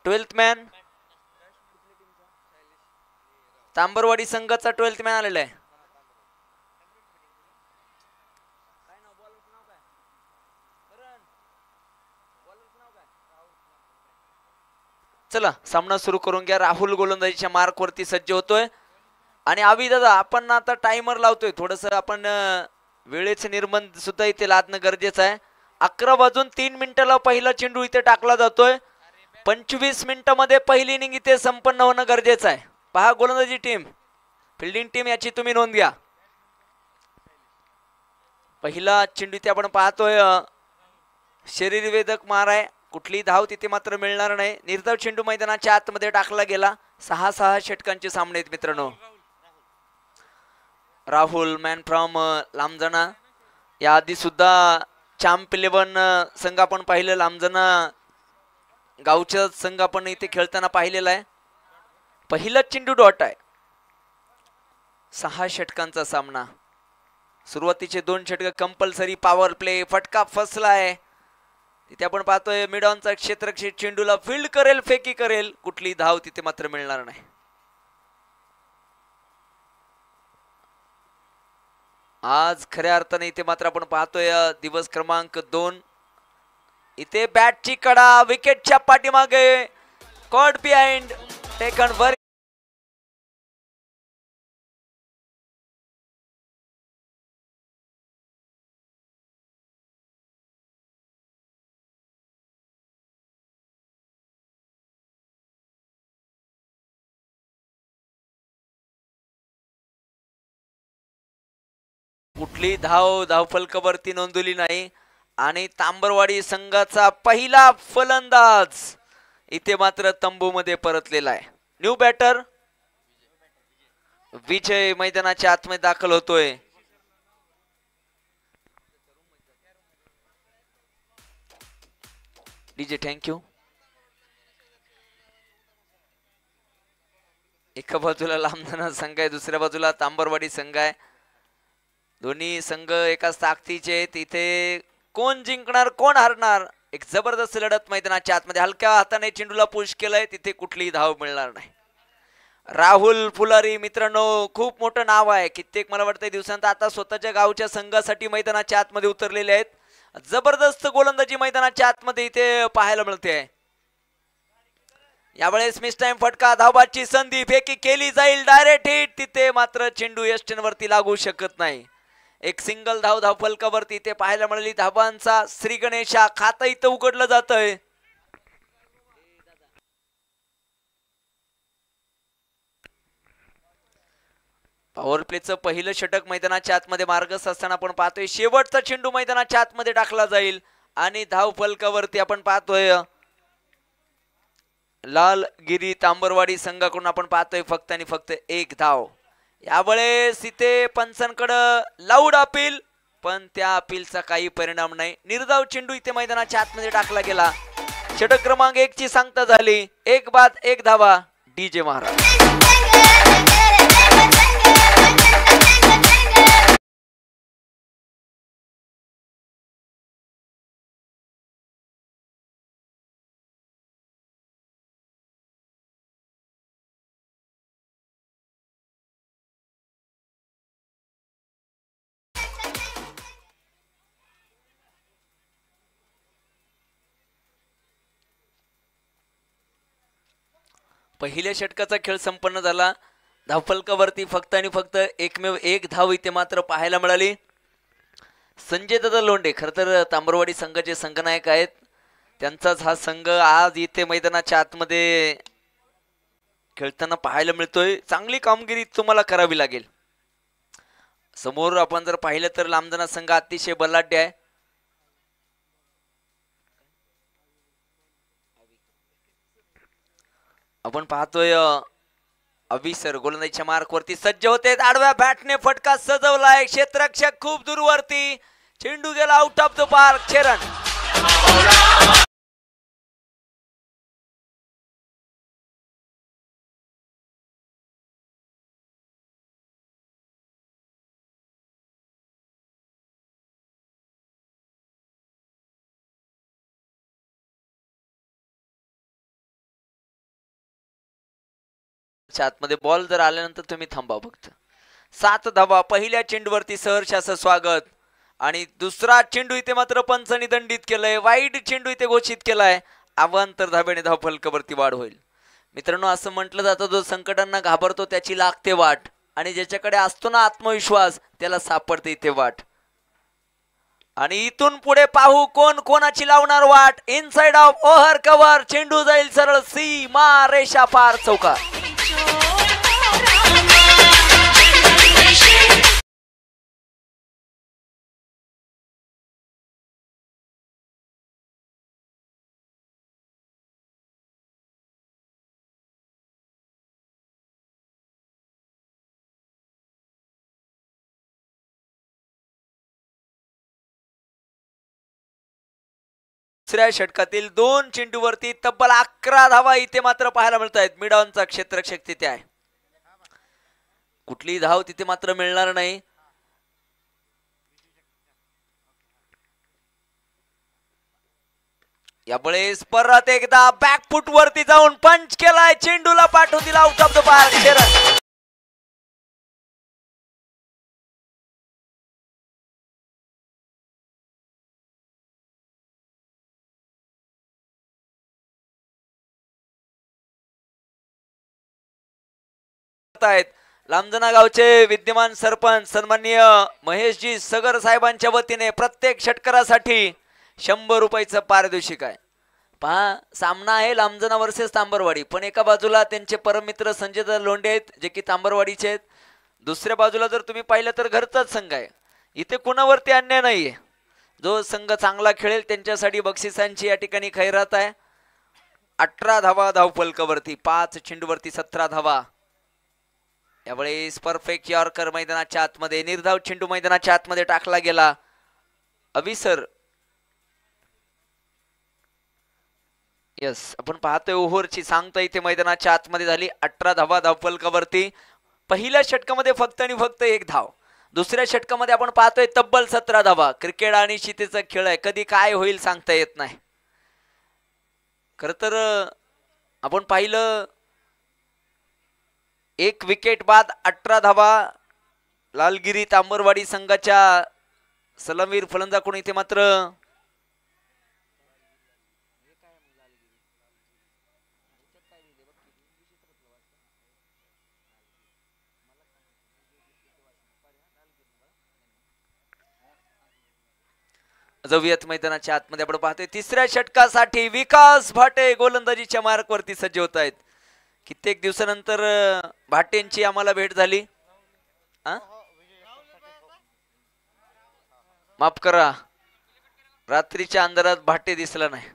12th man तांबरवाडी संघाचा 12th man आलेला आहे. चला सामना सुरू करून घ्या. राहुल गोलंदाजीच्या मार्क वरती सज्ज होतोय आणि आवी दादा आपण आता टाइमर लावतोय. थोडस आपण वेळेचे निर्बंध सुद्धा इथे लादणं गरजेचं आहे. 11 वाजून 3 मिनिटाला पहिला चेंडू इथे टाकला जातोय. 25 मिनिटांमध्ये पहिली इनिंग इथे संपन्न होणं गरजेचं आहे. पहा गोलंदाजी टीम, फिल्डिंग टीम याची तुम्ही नोंद घ्या. पहिला चेंडू इथे आपण पाहतोय शरीरवेदक मार आहे. कुठली धाव तिथे मात्र मिळणार नाही. निर्धाव चेंडू मैदानाच्या आतमध्ये टाकला गेला. 6 षटकांचे सामने आहेत मित्रांनो. राहुल मॅन फ्रॉम लांबजना, याआधी सुद्धा चॅम्प 11 संघ आपण पाहिलं. लांबजना गावचा संघ आपण इथे खेळताना पाहिलेला आहे. पहिला चेंडू डॉट आहे. 6 षटकांचा सामना. सुरुवातीचे 2 षटक कंपल्सरी पॉवर प्ले. फटका फसलाय तिथे आपण पाहतोय. मिड ऑनचा क्षेत्ररक्षक चेंडूला फील्ड करेल, फेकी करेल, कुठली धाव तिथे मात्र मिळणार नाही. आज खऱ्या अर्थाने इथे मात्र आपण पाहतोय दिवस क्रमांक 2. इथे बॅटची कडा विकेटच्या पाठीमागे. कॉट बिहाइंड टेकन वर. कुठली धावफलकावरती नोंदवली नाही आणि तांबरवाडी संघाचा पहिला फलंदाज इथे मात्र तंबूमध्ये परतलेला आहे. न्यू बॅटर विजय मैदानाच्या आतमध्ये दाखल होतोय. DJ thank you. एका बाजूला लांबदाना संघ आहे, दुसऱ्या बाजूला तांबरवाडी संघ आहे. दोन्ही संघ एकाच ताकदीचे आहेत. इथे कोण जिंकणार कोण हरणार, एक जबरदस्त लढत मैदानाच्या आतमध्ये. हलक्या हाताने चेंडूला पुश केलंय, तिथे कुठलीही धाव मिळणार नाही. राहुल फुलारी मित्रांनो खूप मोठं नाव आहे. कित्येक मला वाटतं दिवसांत आता स्वतःच्या गावच्या संघासाठी मैदानाच्या आतमध्ये उतरलेले आहेत. जबरदस्त गोलंदाजी मैदानाच्या आतमध्ये इथे पाहायला मिळते. यावेळेस मिस टाइम फटका, धावबाची संधी, फेकी केली जाईल, डायरेक्ट हिट. तिथे मात्र चेंडू यष्टींवरती लागू शकत नाही. एक सिंगल धाव फलकावरती इथे पाहायला मिळाली. धाबांचा श्री गणेशा खातं इथं उघडलं जातंय. पॉवर प्लेचं पहिलं षटक मैदानाच्या आतमध्ये मार्गस्थ असताना आपण पाहतोय. शेवटचा चेंडू मैदानाच्या आतमध्ये टाकला जाईल आणि धाव फलकावरती आपण पाहतोय लालगिरी तांबरवाडी संघाकडून आपण पाहतोय फक्त आणि फक्त 1 धाव. यावेळेस इथे पंचांकडे लाऊड अपील, पण त्या अपीलचा काही परिणाम नाही. निर्धाव चेंडू इथे मैदानाच्या आतमध्ये टाकला गेला. षटक क्रमांक 1 ची सांगता झाली. 1 बाद 1 धावा. डीजे महाराज. पहिल्या षटकाचा खेळ संपन्न झाला. धावफलकावरती फक्त आणि फक्त एकमेव 1 धाव इथे मात्र पाहायला मिळाली. संजय दादा लोंढे खर तर तांबरवाडी संघाचे संघनायक आहेत. त्यांचाच हा संघ आज इथे मैदानाच्या आतमध्ये खेळताना पाहायला मिळतोय. चांगली कामगिरी तुम्हाला करावी लागेल. समोर आपण जर पाहिलं तर लांबदाना संघ अतिशय बलाढ्य आहे. आपण पाहतोय अविसर गोलंदाजीच्या मार्कवरती सज्ज होते. आडव्या बॅटने फटका सजवलाय. क्षेत्ररक्षक खूप दूरवरती. चेंडू गेला out of the park. 6 run. मैदानाच्या आतमध्ये बॉल जर आल्यानंतर तुम्ही थांबा फक्त. 7 धावा पहिल्या चेंडूवरती सहर्ष असं स्वागत. आणि दुसरा चेंडू इथे मात्र पंचांनी दंडित केलंय. वाईट चेंडू इथे घोषित केलाय. अवांतर धाब्याने धाव फलकावरती वाढ होईल. मित्रांनो असं म्हटलं जातं जो संकटांना घाबरतो त्याची लागते वाट आणि ज्याच्याकडे असतो ना आत्मविश्वास त्याला सापडते इथे वाट. आणि इथून पुढे पाहू कोण कोणाची लावणार वाट. इनसाइड ऑफ ओव्हर कव्हर चेंडू जाईल सरळ सीमा रेषा पार चौकार. दुसऱ्या षटकातील 2 चेंडूवरती तब्बल 11 धावा इथे मात्र पाहायला मिळत आहेत. मिडॉनचा क्षेत्ररक्षक तिथे आहे. कुठली धाव तिथे मात्र मिळणार नाही. यावेळेस परत एकदा बॅकफुट वरती जाऊन पंच केलाय. चेंडूला पाठवून दिला आउट ऑफ द पार्क. लांबजना गावचे विद्यमान सरपंच सन्माननीय महेशजी सगर साहेबांच्या वतीने प्रत्येक षटकारासाठी 100 रुपयाचं पारितोषिक आहे. पहा सामना आहे लांबजना वर्सेस तांबरवाडी. पण एका बाजूला त्यांचे परममित्र संजय लोंढे आहेत जे की तांबरवाडीचे आहेत. दुसऱ्या बाजूला जर तुम्ही पाहिलं तर घरचाच संघ आहे. इथे कुणावरती अन्याय नाहीये. जो संघ चांगला खेळेल त्यांच्यासाठी बक्षिसांची या ठिकाणी खैरात आहे. 18 धावा धाव फलकावरती 5 चेंडूवरती 17 धावा. यावेळेस परफेक्ट यॉर्कर मैदानाच्या आतमध्ये निर्धाव चेंडू मैदानाच्या आतमध्ये टाकला गेला. अविसर यस आपण पाहतोय ओव्हरची सांगता इथे मैदानाच्या आतमध्ये झाली. 18 धावा धाव फलकावरती. पहिल्या षटकामध्ये फक्त आणि फक्त 1 धाव. दुसऱ्या षटकामध्ये आपण पाहतोय तब्बल 17 धावा. क्रिकेट आणि शितेचा खेळ आहे. कधी काय होईल सांगता येत नाही. खर तर आपण पाहिलं 1 विकेट बाद 18 धावा लालगिरी तांबरवाडी संघाच्या सलामीर फलंदाकडून इथे मात्र जवियत मैदानाच्या आतमध्ये आपण पाहतोय तिसऱ्या षटकासाठी विकास भाटे गोलंदाजीच्या मार्कवरती सज्ज होत आहेत. कित्येक दिवसानंतर भाटेंची आम्हाला भेट झाली. माफ करा रात्रीच्या अंधारात भाटे दिसला नाही.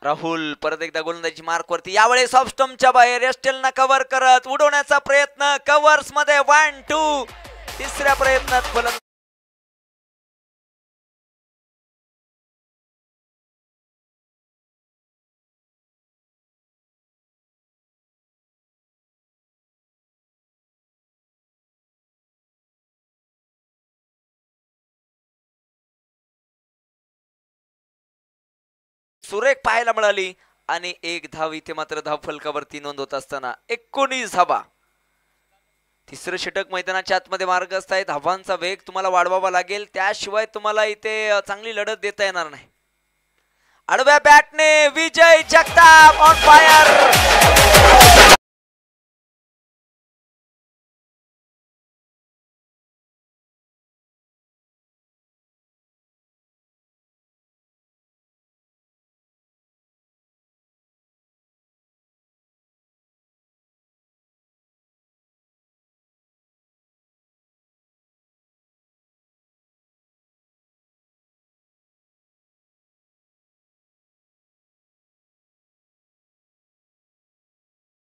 राहुल परत एकदा गोलंदाजी मार्कवरती. यावेळेस ऑफ स्टंपच्या बाहेर एस्टेलना कव्हर करत उडवण्याचा प्रयत्न. कव्हर्स मध्ये 1-2. तिसऱ्या प्रयत्नात फलंदाज सुरेख पाहायला मिळाली. आणि 1 धाव इथे मात्र धाव फलकावरती नोंद होत असताना 19 धावा. तिसरं षटक मैदानाच्या आतमध्ये मार्गस्थ आहे. धावांचा वेग तुम्हाला वाढवावा लागेल. त्याशिवाय तुम्हाला इथे चांगली लढत देता येणार नाही. आडव्या बॅटने विजय जगताप ऑन फायर.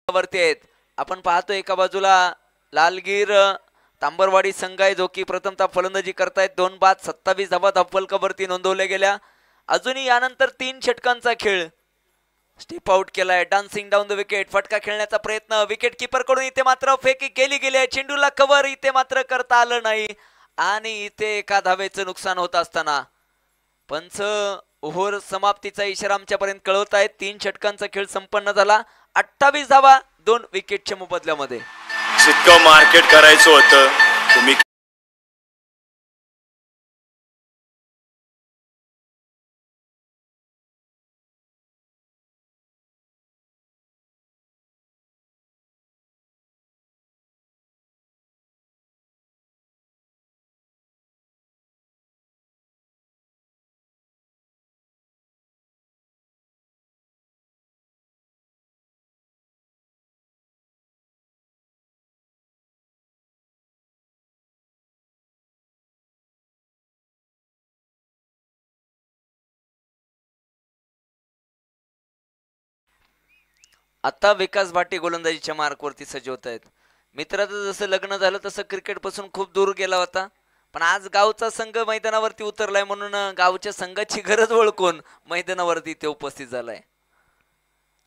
वरती आहेत. आपण पाहतो एका बाजूला लालगीर तांबरवाडी संघ आहे जो की प्रथमतः फलंदाजी करतायत. 2 बाद 27 धावा धाव फलकावरती नोंदवल्या गेल्या. अजूनही यानंतर 3 षटकांचा खेळ. स्टेप आउट केलाय. Dancing down the wicket. फटका खेळण्याचा प्रयत्न विकेट कीपर कडून इथे मात्र फेकी केली गेली आहे. चेंडूला कव्हर इथे मात्र करता आलं नाही. आणि इथे एका धावेचं नुकसान होत असताना पंच ओव्हर समाप्तीचा इशारा आमच्यापर्यंत कळवत आहेत. 3 षटकांचा खेळ संपन्न झाला. 28 धावा 2 विकेटच्या मोबदल्यामध्ये. जितकं मार्केट करायचं होतं तुम्ही आता विकास भाटे गोलंदाजीच्या मार्कवरती सज्ज होत आहेत. मित्राचं जसं लग्न झालं तसं क्रिकेट पासून खूप दूर गेला होता, पण आज गावचा संघ मैदानावरती उतरलाय म्हणून गावच्या संघाची गरज ओळखून मैदानावरती ते उपस्थित झालाय.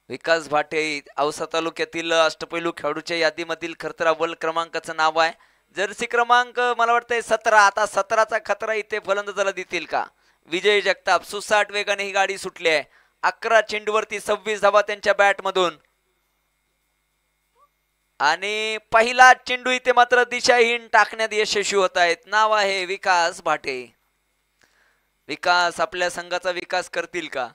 विकास भाटे औसा तालुक्यातील अष्टपैलू खेळाडूच्या यादीमधील खरतर अव्वल क्रमांकाचं नाव आहे. जर्सी क्रमांक मला वाटतंय 17. आता 17चा खतरा इथे फलंदाजाला देतील का? विजय जगताप सुसाट वेगाने ही गाडी सुटली आहे. 11 चेंडूवरती 26 धावा त्यांच्या बॅट मधून आणि पहिला चेंडू इथे मात्र दिशाहीन टाकण्यात यशस्वी होत आहेत. नाव आहे विकास भाटे. विकास आपल्या संघाचा विकास करतील का?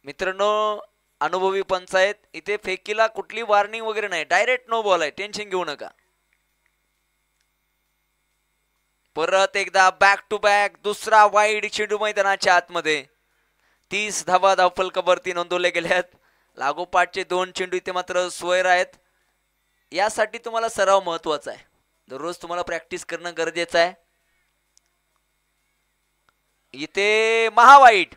मित्रांनो अनुभवी पंच आहेत. इथे फेकीला कुठली वॉर्निंग वगैरे नाही, डायरेक्ट नो बॉल आहे, टेन्शन घेऊ नका. परत एकदा बॅक टू बॅक दुसरा वाईड चेंडू मैदानाच्या आतमध्ये. 30 धावा धावफलकावरती नोंदवले गेल्यात. लागोपाठचे 2 चेंडू इथे मात्र स्वैर आहेत. यासाठी तुम्हाला सराव महत्वाचा आहे. दररोज तुम्हाला प्रॅक्टिस करणं गरजेचं आहे. इथे महावाईट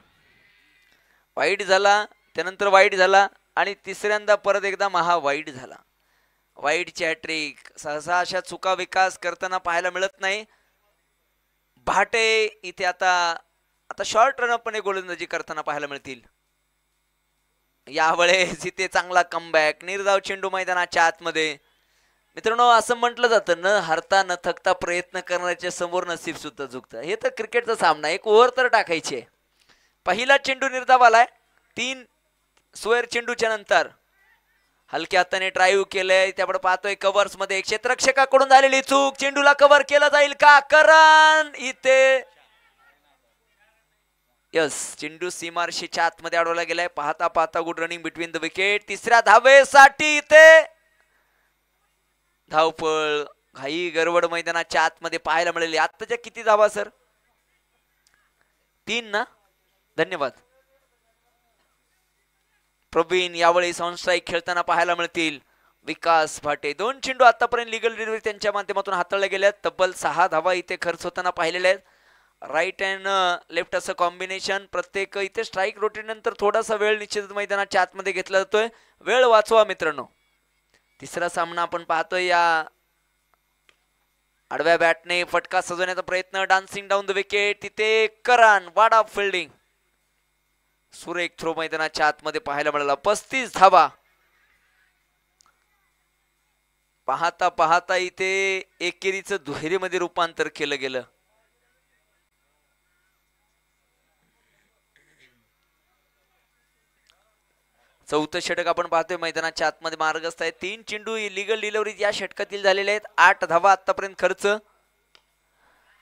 वाईट झाला, त्यानंतर वाईट झाला आणि तिसऱ्यांदा परत एकदा महावाईट झाला. वाईटची हॅट्रिक. सहसा अशा चुका विकास करताना पाहायला मिळत नाही. भाटे इथे आता शॉर्ट रनअपने गोलंदाजी करताना पाहायला मिळतील. यावेळेस इथे चांगला कमबॅक. निर्धाव चेंडू मैदानाच्या आतमध्ये. मित्रांनो असं म्हटलं जातं न हरता न थकता प्रयत्न करण्याच्या समोर नसीब सुद्धा झुकतं. हे तर क्रिकेटचा सामना. एक ओव्हर तर टाकायची आहे. पहिला चेंडू निर्धाव आलाय. 3 स्क्वेअर चेंडूच्या नंतर हलक्या हाताने ड्राईव्ह केलंय. त्याकडे पाहतोय कव्हर्स मध्ये क्षेत्ररक्षकाकडून झालेली चूक. चेंडूला कव्हर केला जाईल का? करण इथे यस चेंडू सीमारशीच्या आतमध्ये अडवला गेलाय. पाहता पाहता good running between the wicket. तिसऱ्या धावेसाठी इथे धावपळ घाई गडबड मैदानाच्या आतमध्ये पाहायला मिळाली. आताच्या किती धावा सर? 3 ना? धन्यवाद प्रवीण. यावेळी ऑन स्ट्राईक खेळताना पाहायला मिळतील विकास भाटे. 2 चेंडू आतापर्यंत लिगल डिलिव्हरी त्यांच्या माध्यमातून हाताळल्या गेल्यात. तब्बल 6 धावा इथे खर्च होताना पाहिलेल्या आहेत. राईट अँड लेफ्ट असं कॉम्बिनेशन. प्रत्येक इथे स्ट्राईक रोटेट नंतर थोडासा वेळ निश्चित मैदानाच्या आतमध्ये घेतला जातोय. वेळ वाचवा मित्रांनो. तिसरा सामना आपण पाहतोय. या आडव्या बॅटने फटका सजवण्याचा प्रयत्न. Dancing down the wicket. तिथे करण वाडा फिल्डिंग. सुरेख थ्रो मैदानाच्या आतमध्ये पाहायला मिळाला. 35 धावा. पाहता पाहता इथे एकेरीचं दुहेरीमध्ये रूपांतर केलं गेलं. चौथं षटक आपण पाहतोय मैदानाच्या आतमध्ये मार्गस्थ आहे. 3 चेंडू इलिगल डिलिव्हरी या षटकातील झालेले आहेत. 8 धावा आतापर्यंत खर्च.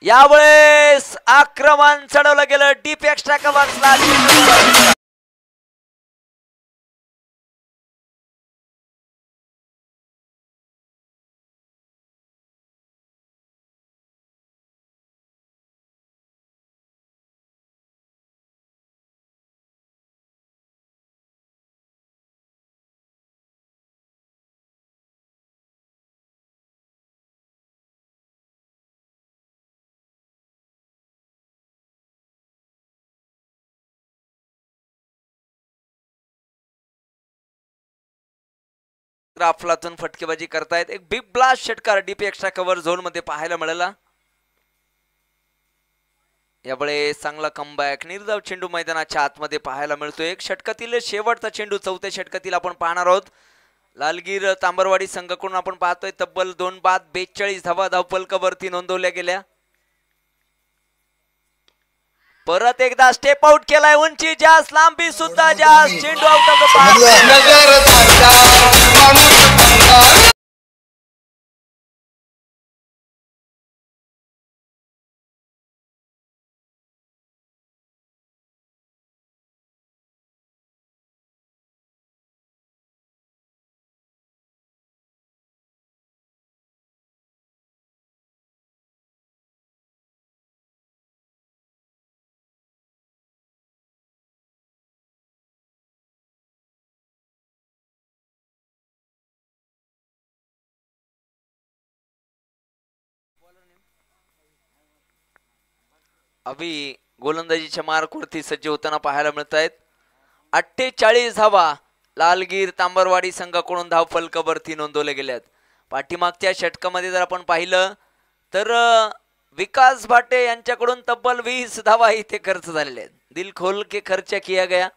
यावेळेस आक्रमण चढवलं गेलं. डीप एक्स्ट्रा कव्हर्सला अफलातून फटकेबाजी करतायत. एक बिग ब्लास्ट षटकार डीप एक्स्ट्रा कव्हर झोन मध्ये पाहायला मिळाला. यावेळेस चांगला कमबॅक. निर्धाव चेंडू मैदानाच्या आतमध्ये पाहायला मिळतोय. एक षटकातील शेवटचा चेंडू 4थ्या षटकातील आपण पाहणार आहोत. लालगीर तांबरवाडी संघाकडून आपण पाहतोय तब्बल 2 बाद 42 धावा धावफलकावरती नोंदवल्या गेल्या. परत एकदा स्टेप आउट केलाय, उंची जास्त, लांबी सुद्धा जास्त, चेंडू आउट ऑफ द पार्क. अभि गोलंदाजीच्या मार्कवरती सज्ज होताना पाहायला मिळत आहेत. 48 धावा लालगीर तांबरवाडी संघाकडून धावफलकावरती नोंदवल्या गेल्यात. पाठीमागच्या षटकामध्ये जर आपण पाहिलं तर विकास भाटे यांच्याकडून तब्बल 20 धावा इथे खर्च झालेले आहेत. दिल खोल के खर्च किया गया.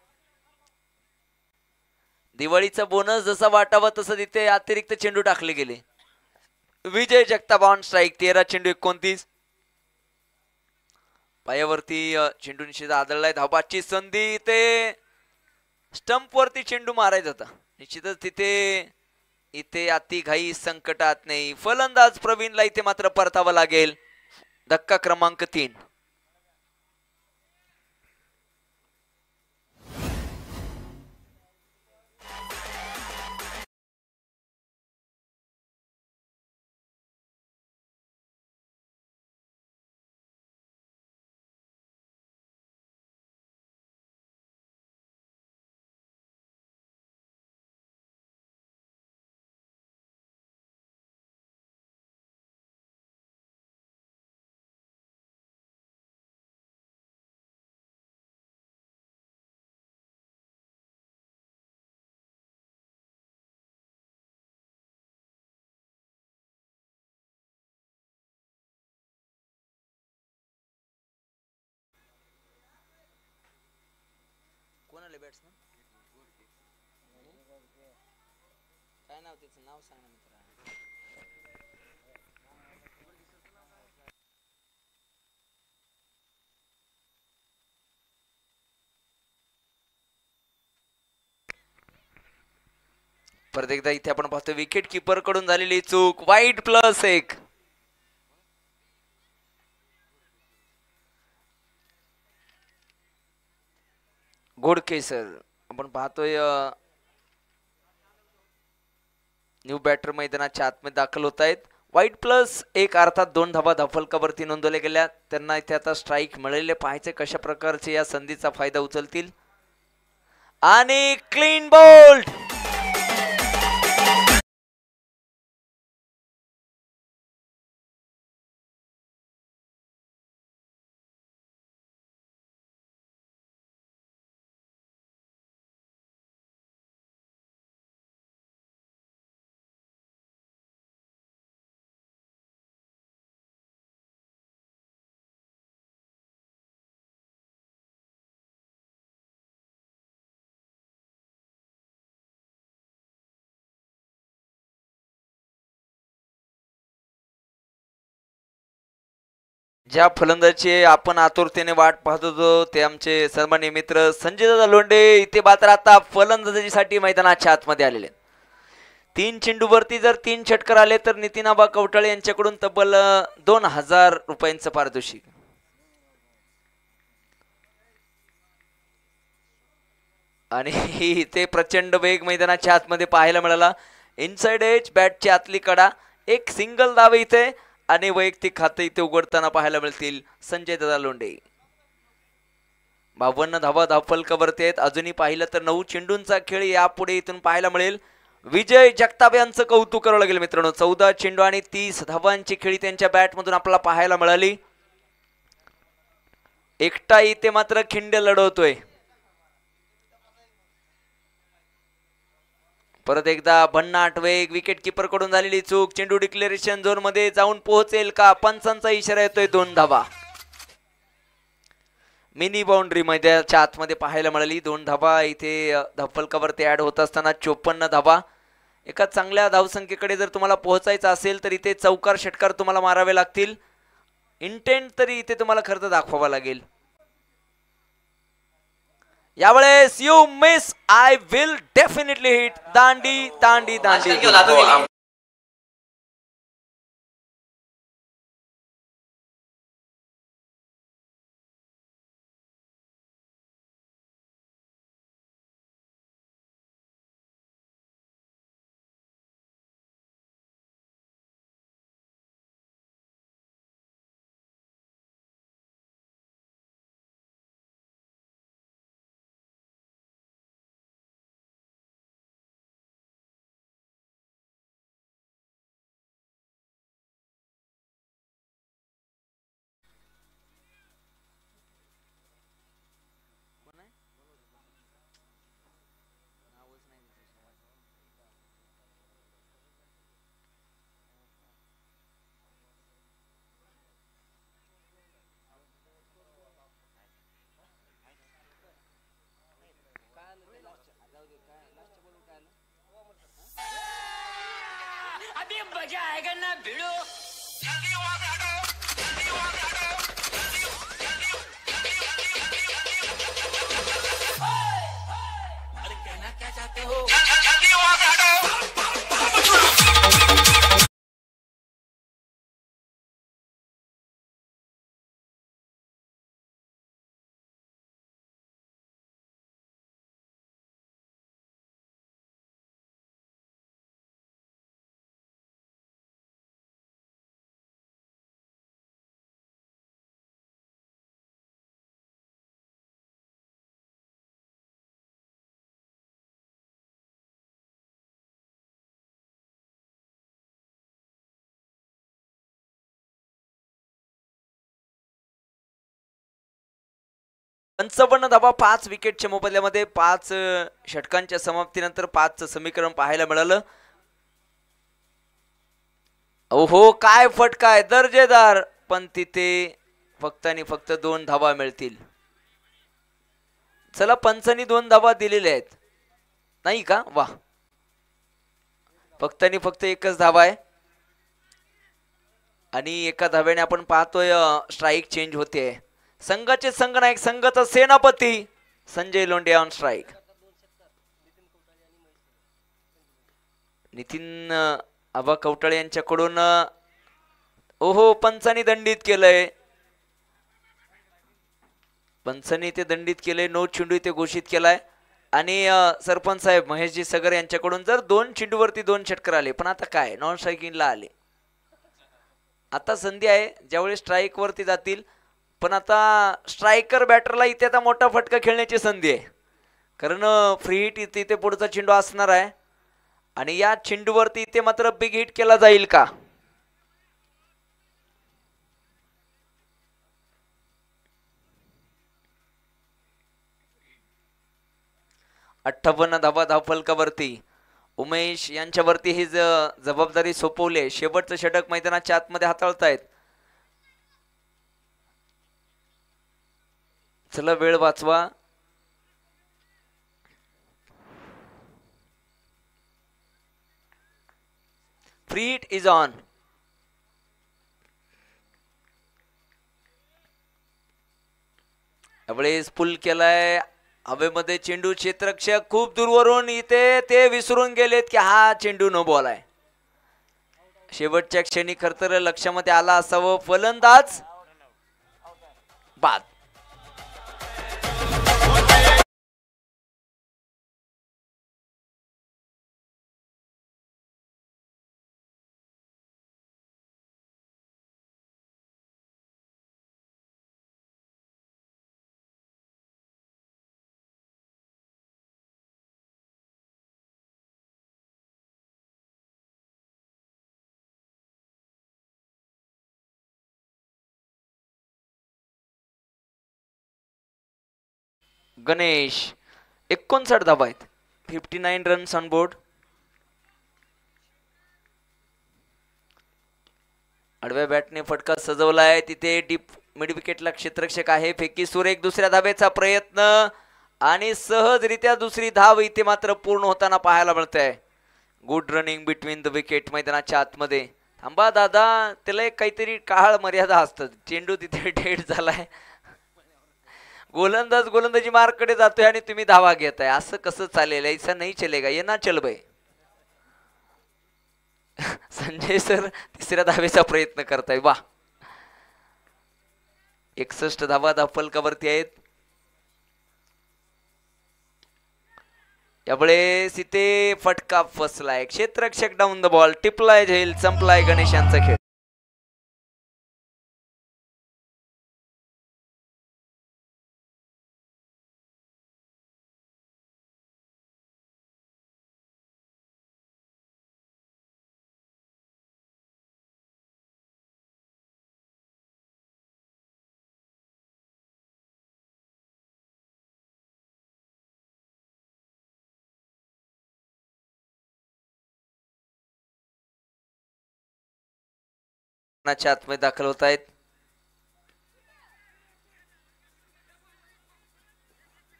दिवाळीचा बोनस जसा वाटावा तसं तिथे अतिरिक्त चेंडू टाकले गेले. विजय जगताप ऑन स्ट्राईक, 13 चेंडू 29. पायावरती चेंडू निश्चित आदळलाय. धाबाची संधी, ते स्टंप वरती चेंडू मारायचा होता. निश्चितच तिथे इथे अति घाई संकटात नाही. फलंदाज प्रवीणला इथे मात्र परतावं लागेल. धक्का क्रमांक 3. कोणाला बॅट्समन काय नाव त्याचं, नाव सांग ना मित्रा. परत एकदा इथे आपण पाहतो विकेट किपर कडून झालेली चूक. वाईट +1. घोडकेसर आपण पाहतोय न्यू बॅटर मैदानाच्या आतमध्ये दाखल होत आहेत. वाईट +1 अर्थात 2 धावा धावफलकावरती नोंदवल्या गेल्या. त्यांना इथे आता स्ट्राईक मिळालेले पाहायचे कशा प्रकारचे या संधीचा फायदा उचलतील. आणि क्लीन बोल्ड. ज्या फलंदाजी आपण आतुरतेने वाट पाहत होतो ते आमचे सन्माननीय मित्र संजय दादा लोंढे इथे मात्र आता फलंदाजीसाठी मैदानाच्या आतमध्ये आलेले. 3 चेंडूवरती जर 3 षटकार आले तर नितीन आबा कवटाळे यांच्याकडून तब्बल 2000 रुपयांचं पारितोषिक. आणि इथे प्रचंड वेग मैदानाच्या आतमध्ये पाहायला मिळाला. इनसाइड एज बॅटची आतली कडा, एक सिंगल धाव इथे आणि वैयक्तिक खाते इथे उघडताना पाहायला मिळतील संजय दादा लोंढे. 52 धावा धावफलकावरती आहेत. अजूनही पाहिलं तर 9 चेंडूंचा खेळ यापुढे इथून पाहायला मिळेल. विजय जगताप यांचं कौतुक करावं लागेल मित्रांनो. 14 चेंडू आणि 30 धावांची खेळी त्यांच्या बॅटमधून आपल्याला पाहायला मिळाली. एकटा इथे मात्र खिंड लढवतोय. परत एकदा भन्नाट वेग, विकेट किपर कडून झालेली चूक. चेंडू डिक्लेरेशन झोन मध्ये जाऊन पोहोचेल का? पंचांचा इशारा येतोय. 2 धावा मिनी बाउंड्री मैदानाच्या आतमध्ये पाहायला मिळाली. 2 धावा इथे धावफलकावरती ऍड होत असताना 54 धावा एका चांगल्या धावसंख्येकडे जर तुम्हाला पोहोचायचं असेल तर इथे चौकार षटकार तुम्हाला मारावे लागतील. इंटेंट तरी इथे तुम्हाला खर्च दाखवावा लागेल. यावेळेस you miss, I will definitely hit. दांडी दांडी दांडी. अभी मजा आएगा ना भिड़ो. अरे कहना क्या चाहते हो? पंचावन्न धावा 5 विकेटच्या मोबदल्यामध्ये 5 षटकांच्या समाप्तीनंतर 5 समीकरण पाहायला मिळालं. ओहो काय फटका आहे दर्जेदार, पण तिथे फक्त आणि फक्त 2 धावा मिळतील. चला पंचांनी 2 धावा दिलेल्या आहेत नाही का? वा, फक्त आणि फक्त एकच धावा आहे आणि एका धाव्याने आपण पाहतोय स्ट्राईक चेंज होते. संघाचे संघनायक, संघाचा सेनापती संजय लोंढे ऑन स्ट्राईक. नितीन आबा कवटाळे यांच्याकडून ओहो पंचांनी दंडित केलंय. पंचांनी ते दंडित केले. नो चेंडू ते घोषित केलाय आणि सरपंच साहेब महेशजी सगर यांच्याकडून जर 2 चेंडूवरती 2 षटकार आले, पण आता काय नॉन स्ट्रायकिंगला आले. आता संधी आहे ज्यावेळी स्ट्राईक वरती जातील, पण आता स्ट्रायकर बॅटरला इथे आता मोठा फटका खेळण्याची संधी आहे, कारण फ्री हिट इथे पुढचा चेंडू असणार आहे आणि या चेंडूवरती इथे मात्र बिग हिट केला जाईल का? अठ्ठावन्न धावा धावफलकावरती उमेश यांच्यावरती ही जबाबदारी सोपवली. शेवटचं षटक मैदानाच्या आतमध्ये हाताळतायत. चला वेळ वाचवा. Free hit is on. यावेळेस पुल केलाय हवेमध्ये चेंडू. क्षेत्ररक्षक खूप दूरवरून इथे ते विसरून गेलेत की हा चेंडू नो बॉल आहे. शेवटच्या क्षणी खरतर लक्षामध्ये आला असावं. फलंदाज बाद. गणेश 59 धावा आहेत. 59 रन्स ऑन बोर्ड. आडव्या बॅटने फटका सजवलाय. तिथे डीप मिड विकेटला क्षेत्ररक्षक आहे. फेकी सुरेख. दुसऱ्या धावेचा प्रयत्न आणि सहजरित्या दुसरी धाव इथे मात्र पूर्ण होताना पाहायला मिळते. Good running between the wicket मैदानाच्या आतमध्ये. थांबा दादा, त्याला एक काहीतरी काळ मर्यादा असतात. चेंडू तिथे डेड झालाय. गोलंदाज गोलंदाजी मार्कडे जातोय आणि तुम्ही धावा घेताय, असं कसं चालेल? ऐसा नाही चलेगा, ये ना चल बाई. संजय सर तिसऱ्या धावेचा प्रयत्न करताय. वा, 61 धावा धावफलकावरती आहेत. यावेळेस इथे फटका फसलाय. क्षेत्ररक्षक डाऊन द बॉल. टिपलाय झेल, संपलाय गणेशांचा खेळ. आतमध्ये दाखल होत आहेत.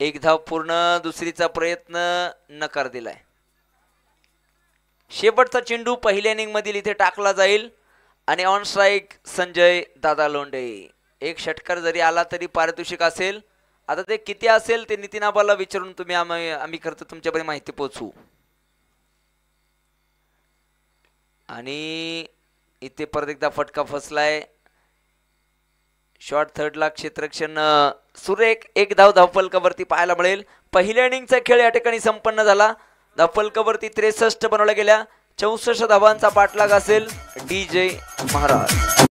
एक धाव पूर्ण, दुसरीचा प्रयत्न नकार दिलाय. शेवटचा चेंडू पहिल्या इनिंग मधील इथे टाकला जाईल आणि ऑन स्ट्राईक संजय दादा लोंढे. एक षटकार जरी आला तरी पारितोषिक असेल. आता ते किती असेल ते नितीन आबाला विचारून तुम्ही आम्ही करतो तुमच्यापर्यंत माहिती पोहोचवू. आणि इथे परत एकदा फटका फसलाय. शॉर्ट थर्डला क्षेत्ररक्षण सुरेख. एक धाव धावफलकावरती पाहायला मिळेल. पहिल्या इनिंगचा खेळ या ठिकाणी संपन्न झाला. धावफलकावरती 63 बनवल्या गेल्या. 64 धावांचा पाठलाग असेल DJ महाराज.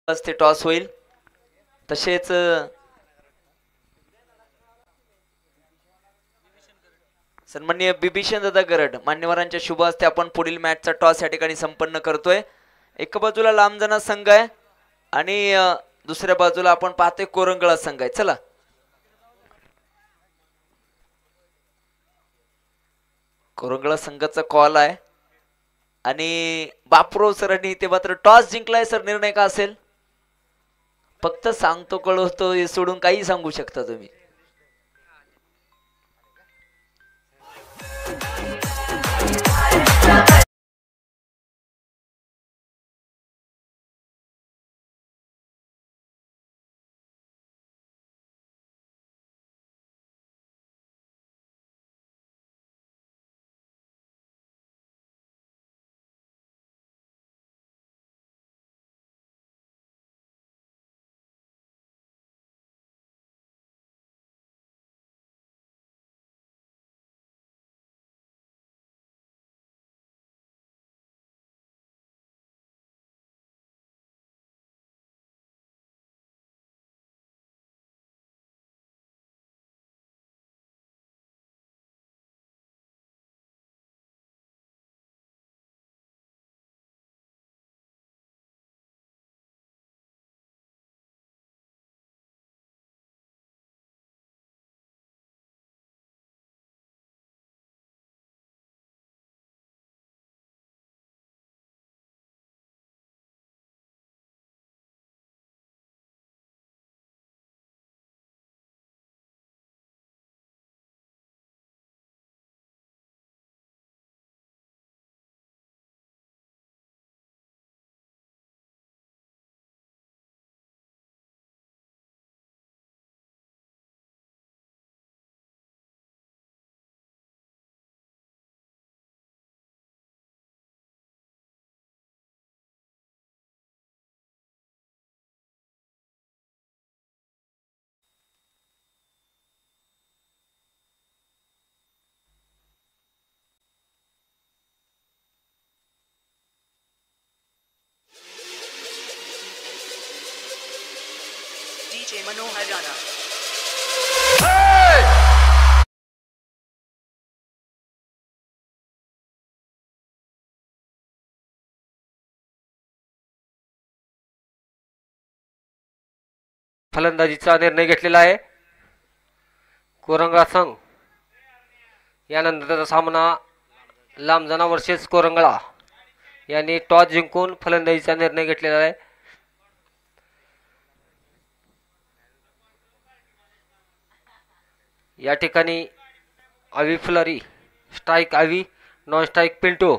ते टॉस होईल. तसेच सन्माननीय बिभीषण दादा गरड मान्यवरांच्या शुभ हस्ते आपण पुढील मॅचचा टॉस या ठिकाणी संपन्न करतोय. एका बाजूला लांबजना संघ आहे आणि दुसऱ्या बाजूला आपण पाहतोय कोरंगळा संघ आहे. चला कोरंगळा संघाचा कॉल आहे आणि बापरो सरांनी ते मात्र टॉस जिंकलाय. सर निर्णय का असेल? फक्त सांगतो कळवतो हे सोडून काही सांगू शकता तुम्ही. डीजे मनोहर राणा. फलंदाजीचा निर्णय घेतलेला आहे कोरंगळा संघ. यानंतरचा सामना लांबजना वर्सेस कोरंगळा यांनी टॉस जिंकून फलंदाजीचा निर्णय घेतलेला आहे. या ठिकाणी आवी flurry, strike Avi, non strike Pintu.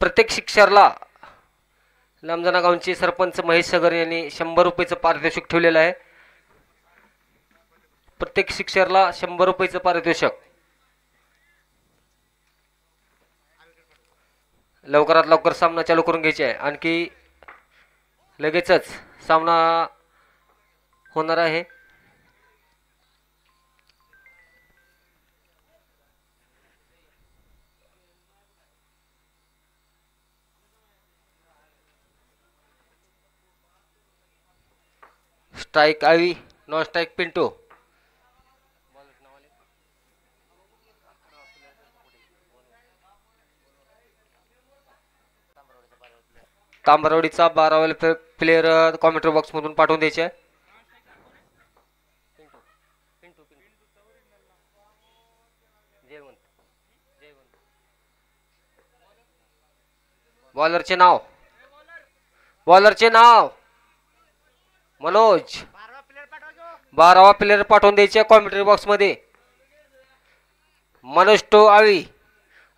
प्रत्येक शिक्षरला लांबजना गावचे सरपंच महेश सगर यांनी 100 रुपयाचं पारितोषिक ठेवलेलं आहे. प्रत्येक शिक्षरला 100 रुपयाचं पारितोषिक. लवकरात लवकर सामना चालू करून घ्यायचा आहे. आणखी लगेचच सामना होणार आहे. Strike Avi, non strike Pintu. तांबरवाडीचा 12 प्लेयर कॉमेंट्री बॉक्स मधून पाठवून द्यायचे. बॉलरचे नाव मनोज. 12वा प्लेयर पाठवून द्यायचे कॉमेंट्री बॉक्स मध्ये. मनोज टू आवी.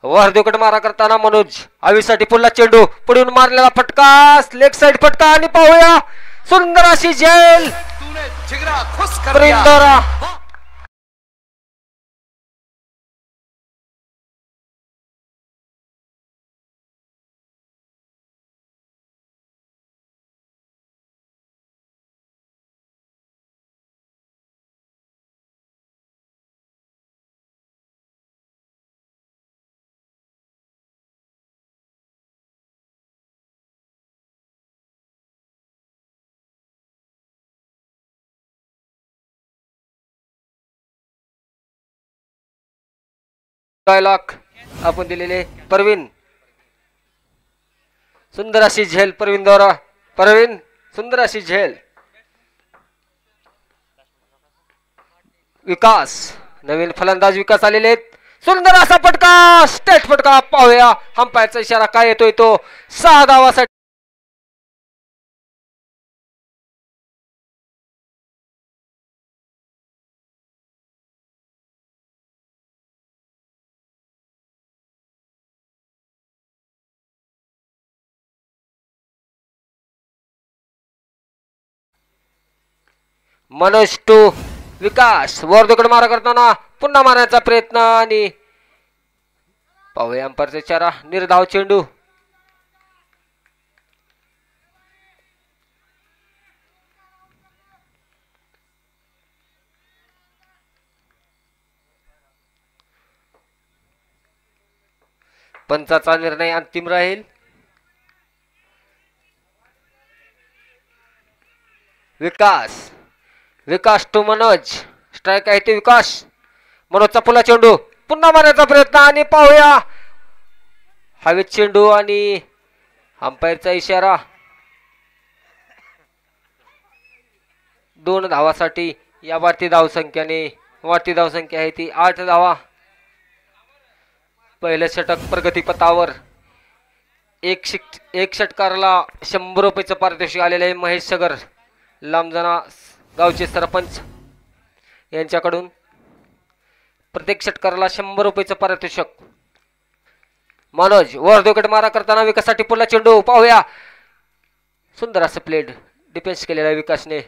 वरदेकडे मारा करताना मनोज. आवीसाठी पुन्हा चेंडू, पुढून मारलेला फटका, लेग साइड फटका आणि पाहूया सुंदर अशी झेल परिंदरा. डायलॉग आपण दिलेले परवीन. सुंदर अशी झेल परवीन द्वारा. परवीन सुंदर अशी झेल. विकास, नवीन फलंदाज विकास आलेले आहेत. सुंदर असा फटका, स्टेट फटका. पाहूया अंपायरचा इशारा काय येतोय तो. 6 धावासाठी मनोज टू विकास. वरदकडे मारा करताना पुन्हा मारण्याचा प्रयत्न आणि पाहूया अंपायरचा इशारा. निर्धाव चेंडू. पंचाचा निर्णय अंतिम राहील. विकास टू मनोज. स्ट्राईक आहे ते विकास. मनोजचा पुन्हा चेंडू, पुन्हा मारण्याचा प्रयत्न आणि पाहूया हवेत चेंडू आणि अंपायरचा इशारा. 2 धावासाठी या वाढती धावसंख्या आहे ती 8 धावा. पहिलं षटक प्रगतीपथावर. एक षटकाराला 100 रुपयाचं पारितोषिक आलेलं आहे महेश सगर, लांबजना गावचे सरपंच यांच्याकडून. प्रत्येक षटकाराला 100 रुपयाचं पारितोषिक. मनोज वरदोकडे मारा करताना विकाससाठी पुन्हा चेंडू. पाहूया सुंदर असं प्लेड डिफेन्स केलेला विकासने.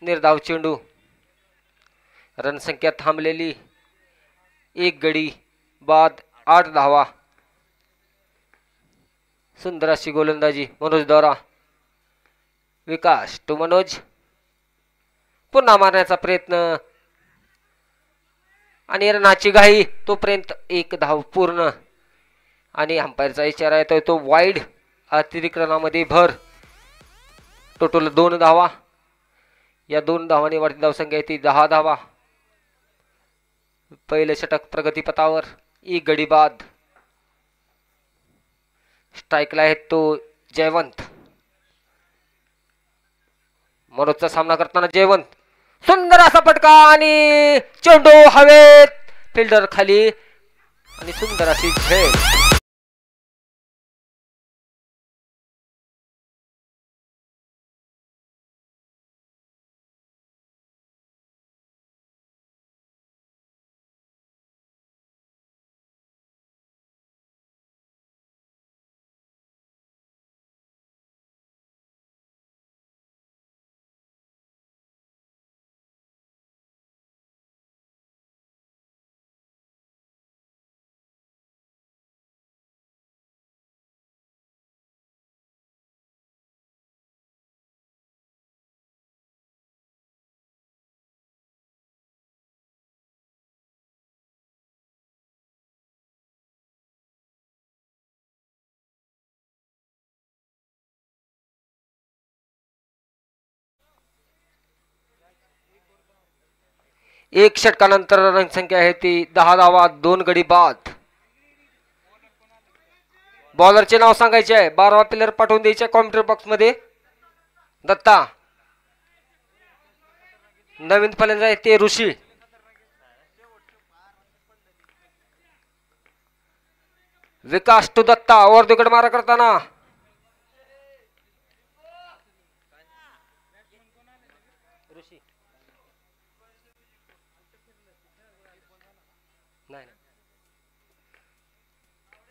निर्धाव चेंडू. रणसंख्या थांबलेली. 1 गडी बाद 8 धावा. सुंदर अशी गोलंदाजी मनोज द्वारा. विकास टू मनोज. पुन्हा मारण्याचा प्रयत्न आणि रनाची घाई. तोपर्यंत 1 धाव पूर्ण आणि अंपायरचा इशारा येतोय तो वाईड. अतिरिक्त रनामध्ये भर. टोटल 2 धावा. या 2 धावांनी वाढती धावसंख्या आहे ती 10 धावा. पहिले षटक प्रगतीपथावर. एक गडी बाद. स्ट्राईकला आहे तो जयवंत. मनोजचा सामना करताना जयवंत. सुंदर असा फटका आणि चेंडू हवेत. फिल्डर खाली आणि सुंदर अशी झेल. एक षटकानंतर रनसंख्या आहे ती 10 धावा. 2 गडी बाद. बॉलरचे नाव सांगायचे आहे. 12वा प्लेयर पाठवून द्यायचे कॉम्प्युटर बॉक्स मध्ये. दत्ता. नवीन फलंदाज आहे ते ऋषी. विकास टू दत्ता. वर दुकड मारा करताना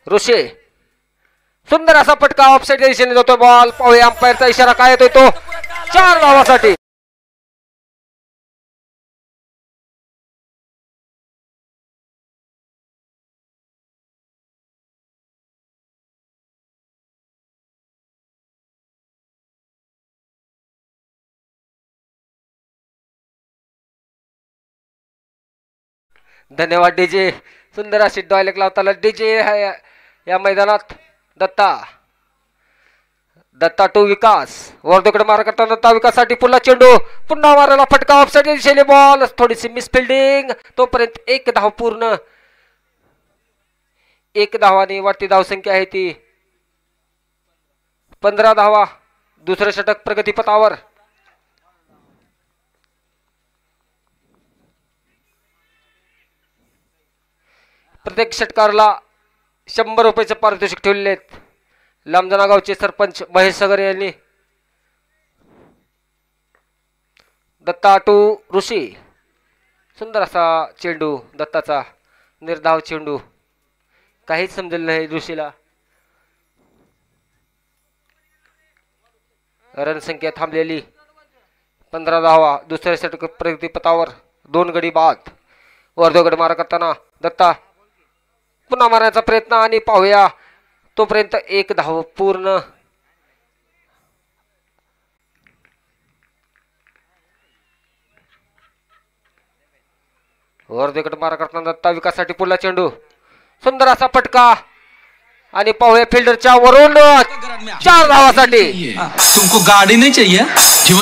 ऋषी. सुंदर असा फटका ऑफसाईडच्या दिशेने जातो बॉल. पाहूया अंपायरचा इशारा काय येतोय तो. 4 धावासाठी. धन्यवाद डीजे. सुंदर अशी डायलेक्ट लावताना डीजे या मैदानात. दत्ता. दत्ता टू विकास. वर्धकडे मारा करताना दत्ता. विकाससाठी पुन्हा चेंडू. पुन्हा मारायला फटका ऑफसाईड दिशेने बॉल. थोडीशी मिस फिल्डिंग. तोपर्यंत 1 धाव पूर्ण. 1 धावाने वाढती धावसंख्या आहे ती 15 धावा. दुसरं षटक प्रगतीपथावर. प्रत्येक षटकाराला 100 रुपयाचे पारितोषिक ठेवलेले आहेत. लांबजना गावचे सरपंच महेश सगर यांनी. दत्ता टू ऋषी. सुंदर असा चेंडू दत्ताचा. निर्धाव चेंडू. काहीच समजलं नाही ऋषीला. रनसंख्या थांबलेली 15 धावा. दुसऱ्या षटक प्रगतीपथावर. 2 गडी बाद. वर्धोगड मारा करताना दत्ता. पुन्हा मारण्याचा प्रयत्न आणि पाहूया तोपर्यंत 1 धाव पूर्ण. वर्धेकडे मारा करताना दत्ता. विकासासाठी पुढला चेंडू. सुंदर असा फटका आणि पाहूया फिल्डरच्या वरून 4 धावासाठी. तुमको गाड़ी नहीं चाहिए.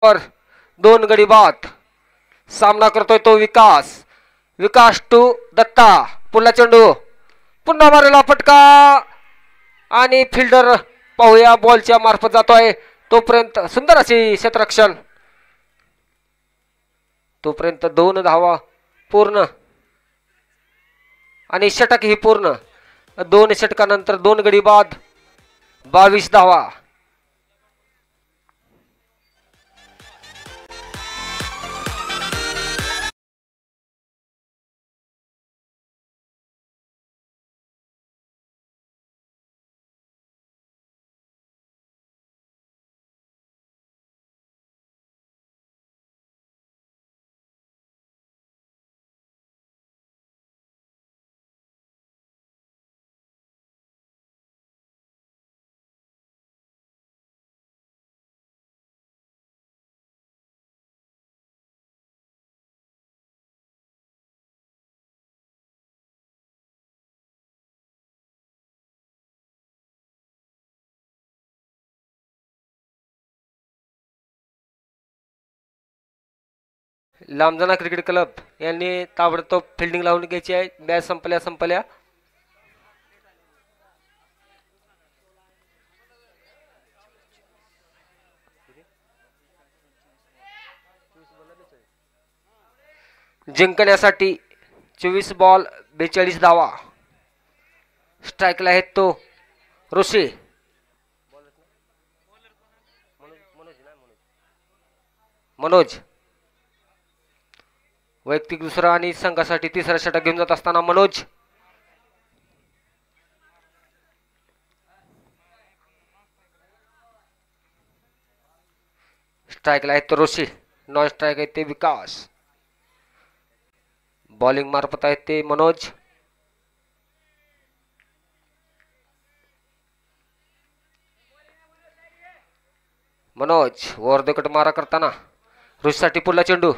पर 2 गडी बाद. सामना करतोय तो विकास. विकास टू दत्ता. पुन्हा चेंडू. पुन्हा मारलेला फटका आणि फिल्डर पाहूया बॉलच्या मार्फत जातोय. तोपर्यंत सुंदर अशी क्षेत्ररक्षण. तोपर्यंत 2 धावा पूर्ण आणि षटक ही पूर्ण. 2 षटकानंतर 2 गडी बाद. 22 धावा. लांबजाना क्रिकेट क्लब यांनी ताबडतोब फिल्डिंग लावून घ्यायची आहे. मॅच संपल्या. जिंकण्यासाठी 24 बॉल 42 धावा. स्ट्राईकला आहेत तो ऋषी. मनोज वैयक्तिक दुसरा आणि संघासाठी तिसरा षटक घेऊन जात असताना मनोज. स्ट्राईकला आहेत तो ऋषी. नॉन स्ट्राईक आहेत ते विकास. बॉलिंग मार्फत आहेत ते मनोज. वर देखट मारा करताना ऋषीसाठी पुढला चेंडू.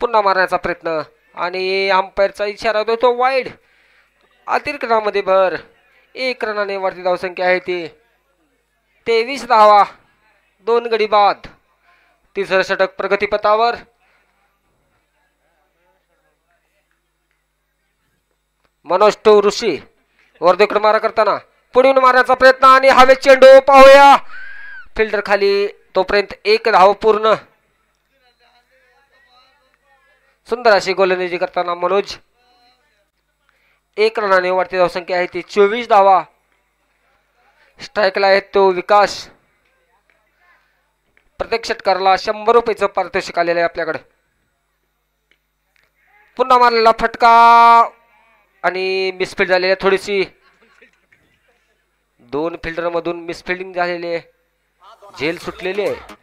पुन्हा मारण्याचा प्रयत्न आणि अंपायरचा इशारा होतो तो वाईड. अतिरिक्तामध्ये भर. 1 रनाने वरती धावसंख्या आहे ती 23 धावा. 2 गडी बाद. तिसरं षटक प्रगतीपथावर. मनोज टू ऋषी. वर देखट मारा करताना पुढून मारण्याचा प्रयत्न आणि हवेत चेंडू पाहूया. फिल्डर खाली तोपर्यंत 1 धाव पूर्ण. सुंदर अशी गोलंदाजी करताना मनोज. 1 रनाने वरती धावसंख्या आहे ती 24 धावा. स्ट्राईकला आहे तो विकास. प्रत्येक षटकाराला 100 रुपयाचं पारितोषिक आलेलं आहे आपल्याकडे. पुन्हा मारलेला फटका आणि मिसफिल्ड झालेली आहे थोडीशी. 2 फिल्डर मधून मिसफिल्डिंग झालेली आहे. झेल सुटलेली आहे.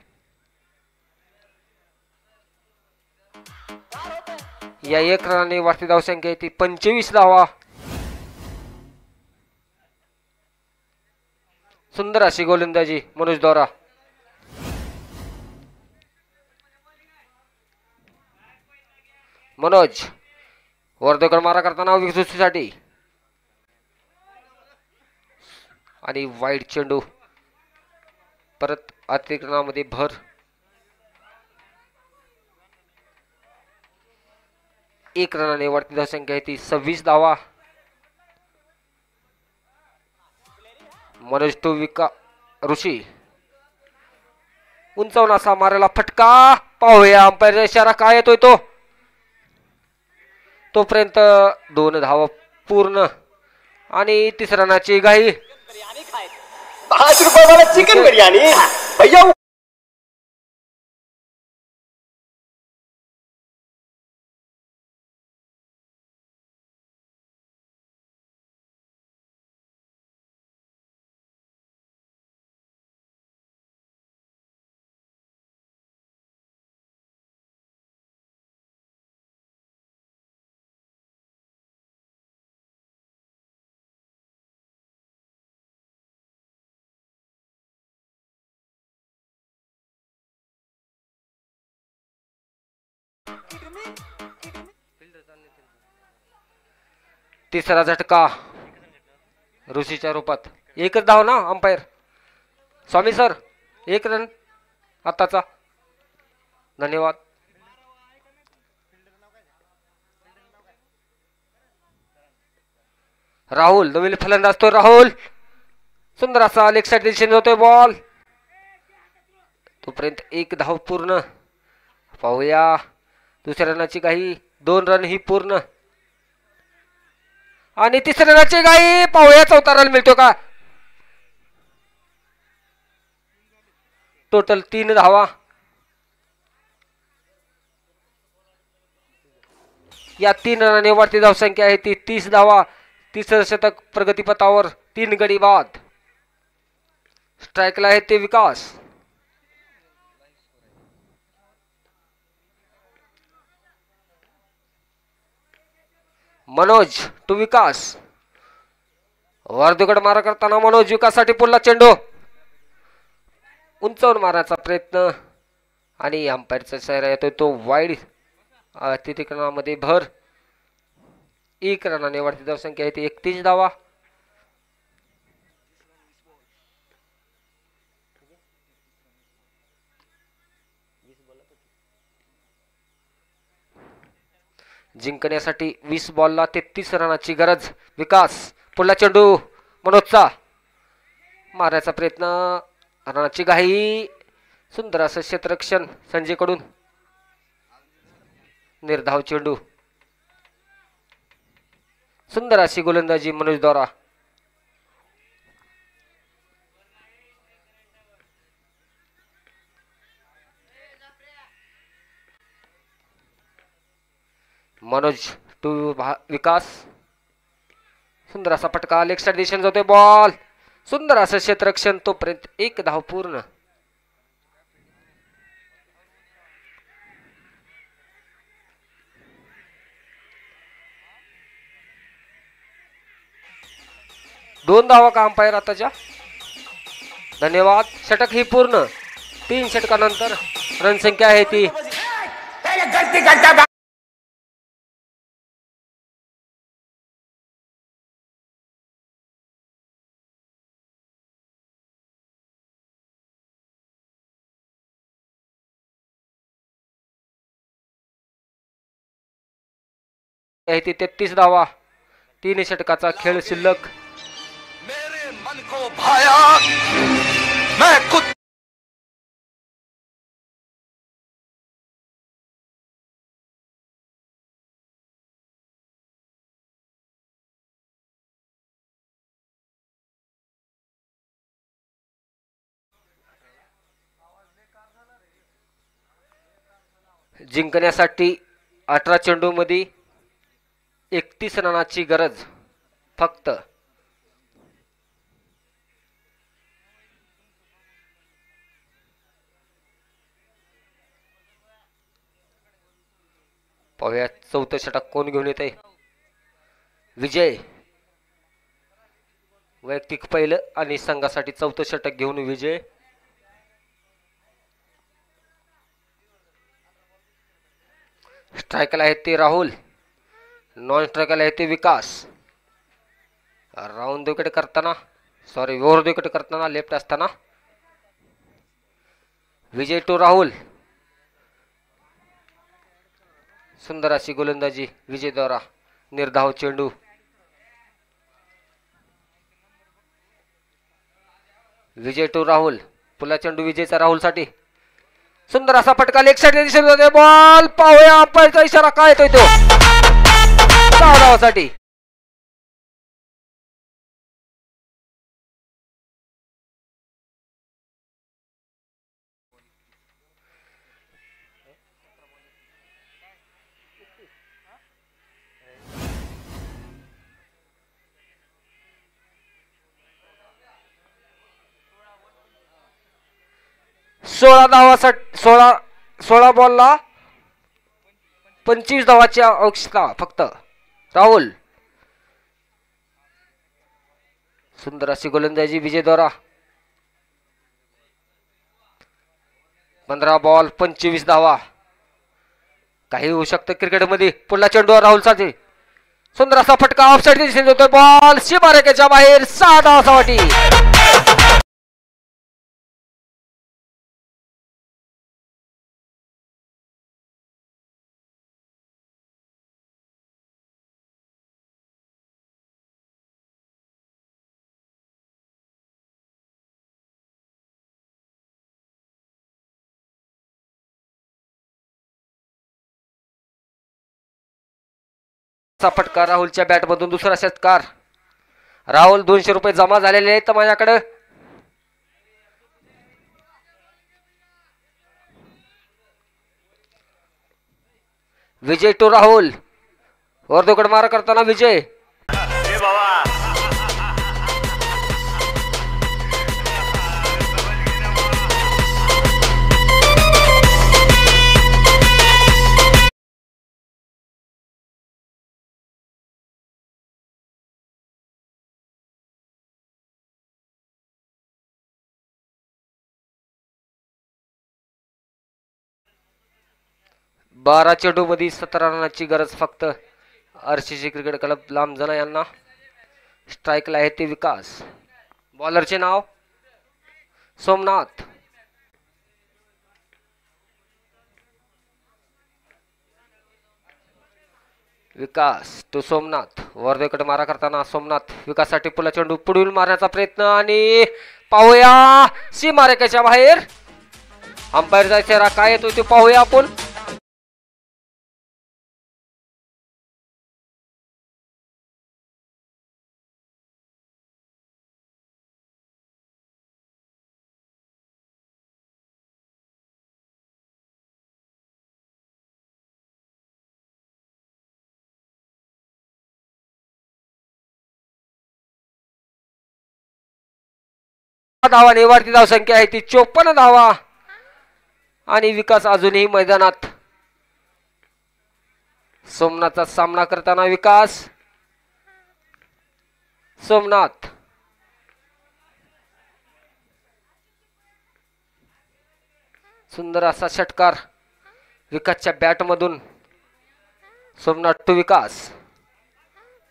या 1 रनाने वरती धावसंख्या आहे ती 25 धावा. सुंदर अशी गोलंदाजी मनोज द्वारा. मनोज वर्धेकर मारा करताना विकेटसाठी आणि वाईड चेंडू. परत अतिरिक्तामध्ये भर. 1 रनाने वरती धावसंख्या आहे ती 26 धावा. मनोज टू ऋषी. उंचावून असा मारायला फटका पाहूया. अंपायरचा इशारा काय येतोय तो. तोपर्यंत 2 धावा पूर्ण आणि 3 रनाची घाई. 5 रुपये वाला चिकन बिर्याणी भैया. तिसरा झटका ऋषीच्या रूपात. 1 धाव ना अंपायर. स्वामी सर 1 रन आताचा. धन्यवाद. राहुल नवीन फलंदाज तो राहुल. सुंदर असा लेग साइड दिशेने जातोय बॉल. तोपर्यंत 1 धाव पूर्ण. पाहूया दुसऱ्या रनाची काही. 2 रन ही पूर्ण आणि 3ऱ्या रनाची काही. पाहूया 4था रन मिळतो का. टोटल 3 धावा. या 3 रनाने वरती धावसंख्या आहे ती 30 धावा. 3रं षटक प्रगतीपथावर. 3 गडी बाद. स्ट्राईकला आहे ते विकास. मनोज टू विकास. वर्धेगड मारा करताना मनोज. विकाससाठी पुढला चेंडू. उंचावून मारण्याचा प्रयत्न आणि अंपायरचा इशारा येतोय तो वाईड. अतिरिक्तामध्ये भर. 1 रनाने वरती धावसंख्या आहे ती 31 धावा. जिंकण्यासाठी 20 बॉलला 33 रनाची गरज. विकास पुढला चेंडू मनोजचा मारण्याचा प्रयत्न. रनाची घाई. सुंदर असं क्षेत्ररक्षण संजयकडून. निर्धाव चेंडू. सुंदर अशी गोलंदाजी मनोज द्वारा. मनोज टू विकास. सुंदर असा फटका. लेग साइड दिशेने जातोय बॉल. सुंदर असं क्षेत्ररक्षण. तोपर्यंत 1 धाव पूर्ण. दोन धावा का अंपायर आताच्या. धन्यवाद. षटक ही पूर्ण. 3 षटकानंतर रणसंख्या आहे ती आहे ती 33 धावा. 3 षटकाचा खेळ शिल्लक. मेरे मन को भाया मैं खुद जिंकण्यासाठी 18 चेंडू मध्ये 31 रनाची गरज फक्त. पाहूया चौथं षटक कोण घेऊन येत आहे. विजय वैयक्तिक पहिलं आणि संघासाठी चौथं षटक घेऊन विजय. स्ट्रायकला आहेत ते राहुल. नॉन स्ट्रायकला आहे ते विकास. राऊंड विकेट करताना ओव्हर विकेट करताना लेफ्ट असताना विजय टू राहुल. सुंदर अशी गोलंदाजी विजय द्वारा. निर्धाव चेंडू. विजय टू राहुल. पुला चेंडू विजयचा राहुल साठी. सुंदर असा फटका. लेग साइड दिशेने जातोय बॉल. पाहूया अंपायरचा इशारा काय येतोय तो. 6 धावासाठी. सोळा धावासाठी 16 बॉलला 25 धावाची आवश्यकता फक्त. राहुल. सुंदर अशी गोलंदाजी विजय द्वारा. 15 बॉल 25 धावा. काही होऊ शकतं क्रिकेटमध्ये. पुढला चेंडू राहुल साठी. सुंदर असा फटका. ऑफ साइड दिशेने जातोय बॉल. सीमारेषेच्या बाहेर. 6 धावासाठी. फटका राहुलच्या बॅट मधून. दुसरा षटकार. राहुल 200 रुपये जमा झालेले आहेत माझ्याकडे. विजय टू राहुल. वर्धोकड मारा करताना विजय. बाबा 12 चेंडू मध्ये 17 रनाची गरज फक्त. RCC क्रिकेट क्लब लांबजना यांना. स्ट्राईकला आहे ते विकास. बॉलरचे नाव सोमनाथ. विकास टू सोमनाथ वर्धेकडे मारा करताना सोमनाथ विकाससाठी पुला चेंडू पुढील मारण्याचा प्रयत्न आणि पाहूया सीमारेषेच्या बाहेर. अंपायरचा इशारा काय येतो ते पाहूया आपण. धावाने वाढती धावसंख्या आहे ती 54 धावा आणि विकास अजूनही मैदानात. सोमनाथचा सामना करताना विकास सोमनाथ सुंदर असा षटकार विकासच्या बॅट मधून. सोमनाथ टू विकास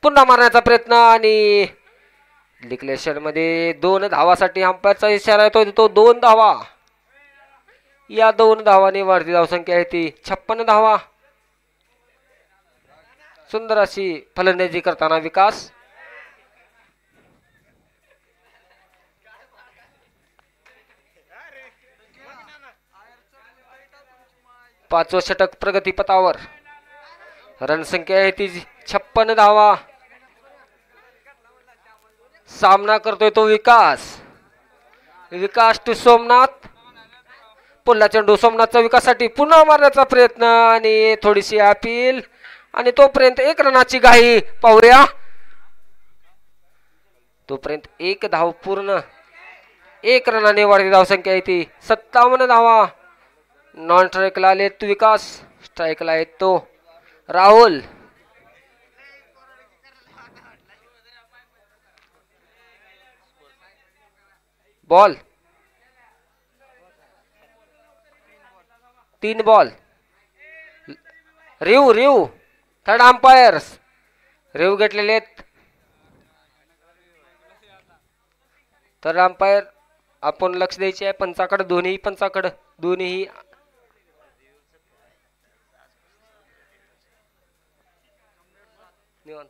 पुन्हा मारण्याचा प्रयत्न आणि डिक्लेरेशन मध्ये 2 धावासाठी अंपायरचा इशारा येतो तो 2 धावा. या 2 धावांनी वाढती धावसंख्या आहे ती 56 धावा. सुंदर अशी फलंदाजी करताना विकास. पाचवं षटक प्रगतीपथावर. रणसंख्या आहे ती 56 धावा. सामना करतोय तो विकास. विकास टू सोमनाथ पुन्हा चेंडू सोमनाथचा विकासासाठी पुन्हा मारण्याचा प्रयत्न आणि थोडीशी अपील आणि तोपर्यंत 1 रनाची घाई पाहूया. तोपर्यंत 1 धाव पूर्ण. 1 रनाने वाढती धावसंख्या आहे ती 57 धावा. नॉन स्ट्राईकला आले तो विकास. स्ट्राईकला येतो Rahul. Ball 3 ball. Review third umpire review घेतलेले आहेत. थर्ड अंपायर आपण लक्ष द्यायचे आहे पंचाकडे. दोन्ही पंचाकडे दोन्ही निवांत.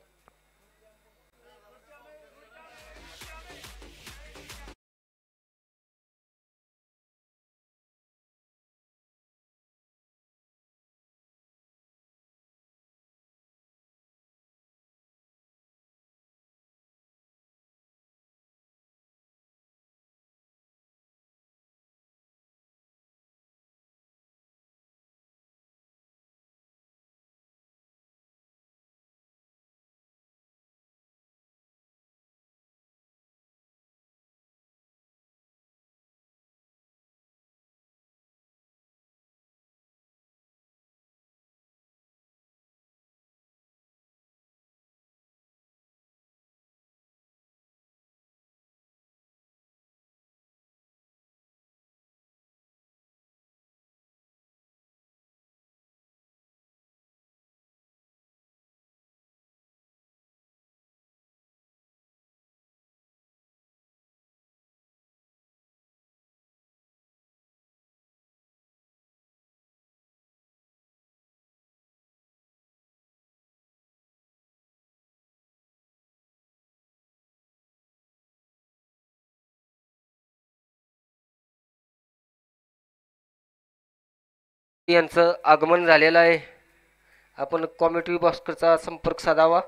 यांचं आगमन झालेलं आहे. आपण कॉमेंट्री बॉक्सचा संपर्क साधावा.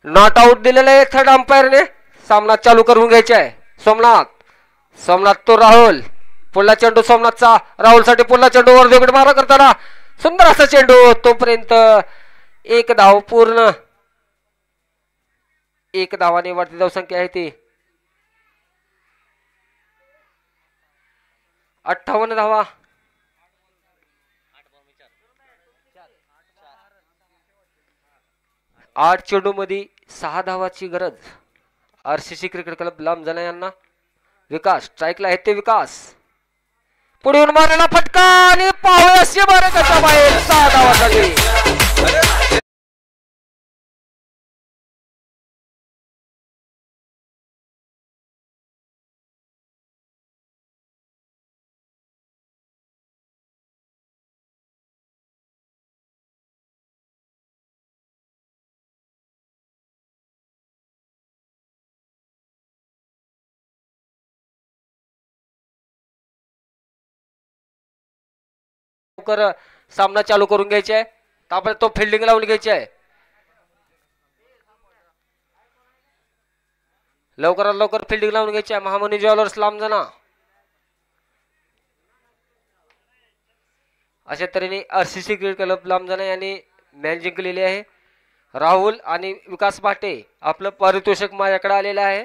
नॉट आउट दिलेलं आहे थर्ड अंपायरने. सामना चालू करून घ्यायचा आहे. सोमनाथ तो राहुल. पुढला चेंडू सोमनाथचा. राहुल साठी पुढला चेंडू वर्धेकडे मारा करताना सुंदर असा चेंडू. तोपर्यंत 1 धाव पूर्ण. 1 धावाने वाढती धावसंख्या आहे ती 58 धावा. 8 चेंडू मध्ये 6 धावाची गरज. RCC क्रिकेट क्लब लांबजाना यांना. विकास स्ट्राईकला आहे ते विकास. पुढून मारलेला फटका आणि पावळे असे मारकाच्या बाहेर 6 धावासाठी. लवकर सामना चालू करून घ्यायचा आहे. ताबडतोब तो फिल्डिंग लावून घ्यायची आहे. लवकरात लवकर फिल्डिंग लावून घ्यायची आहे. महामनी ज्वेलर्स लांबजाना. अशा तऱ्हेने RCC क्रिकेट क्लब लांबजाना यांनी मॅच जिंकलेली आहे. राहुल आणि विकास भाटे आपलं पारितोषिक माझ्याकडे आलेलं आहे.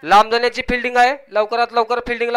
लांब जाण्याची फिल्डिंग आहे. लवकरात लवकर फिल्डिंग